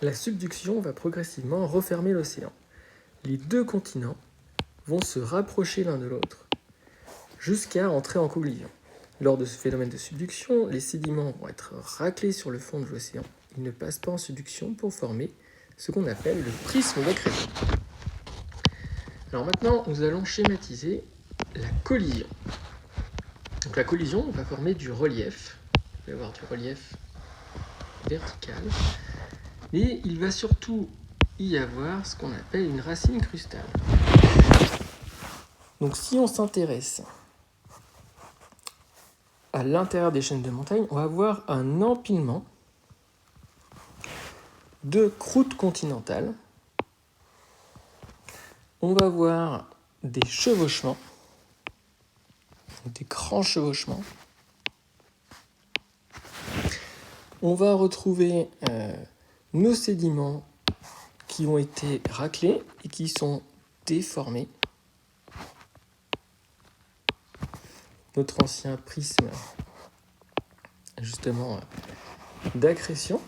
la subduction va progressivement refermer l'océan. Les deux continents vont se rapprocher l'un de l'autre jusqu'à entrer en collision. Lors de ce phénomène de subduction, les sédiments vont être raclés sur le fond de l'océan. Ils ne passent pas en subduction pour former ce qu'on appelle le prisme d'accrétion. Alors maintenant, nous allons schématiser la collision. Donc la collision va former du relief. Il va y avoir du relief vertical. Et il va surtout y avoir ce qu'on appelle une racine crustale. Donc si on s'intéresse à l'intérieur des chaînes de montagne, on va avoir un empilement de croûtes continentales. On va avoir des chevauchements, des grands chevauchements. On va retrouver nos sédiments qui ont été raclés et qui sont déformés. Notre ancien prisme, justement, d'accrétion.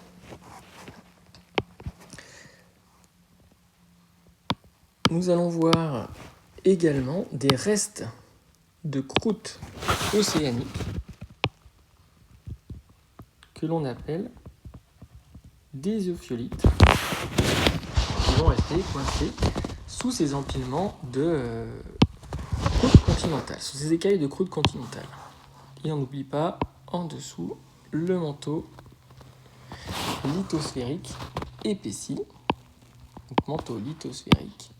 Nous allons voir également des restes de croûtes océaniques que l'on appelle des ophiolites qui vont rester coincés sous ces empilements de croûtes continentales, sous ces écailles de croûtes continentales. Et on n'oublie pas en dessous le manteau lithosphérique épaissi, donc manteau lithosphérique,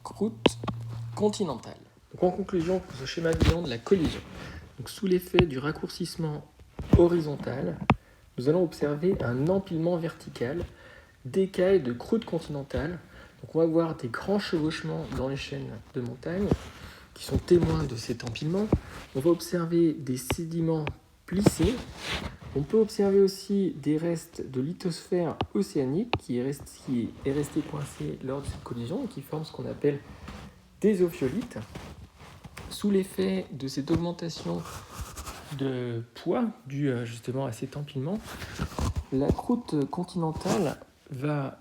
croûte continentale. Donc en conclusion, pour ce schéma bilan de la collision, donc sous l'effet du raccourcissement horizontal, nous allons observer un empilement vertical d'écailles de croûte continentale. Donc on va voir des grands chevauchements dans les chaînes de montagne qui sont témoins de cet empilement. On va observer des sédiments plissés. On peut observer aussi des restes de lithosphère océanique qui est resté coincé lors de cette collision et qui forme ce qu'on appelle des ophiolites. Sous l'effet de cette augmentation de poids due justement à cet empilement, la croûte continentale va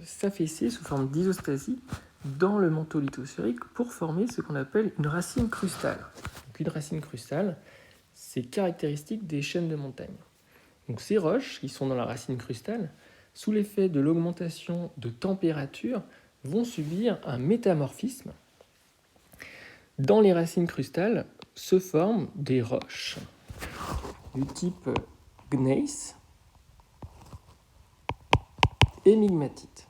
s'affaisser sous forme d'isostasie dans le manteau lithosphérique pour former ce qu'on appelle une racine crustale. Donc une racine crustale, c'est caractéristique des chaînes de montagne. Donc ces roches qui sont dans la racine crustale, sous l'effet de l'augmentation de température, vont subir un métamorphisme. Dans les racines crustales se forment des roches du type gneiss et migmatite.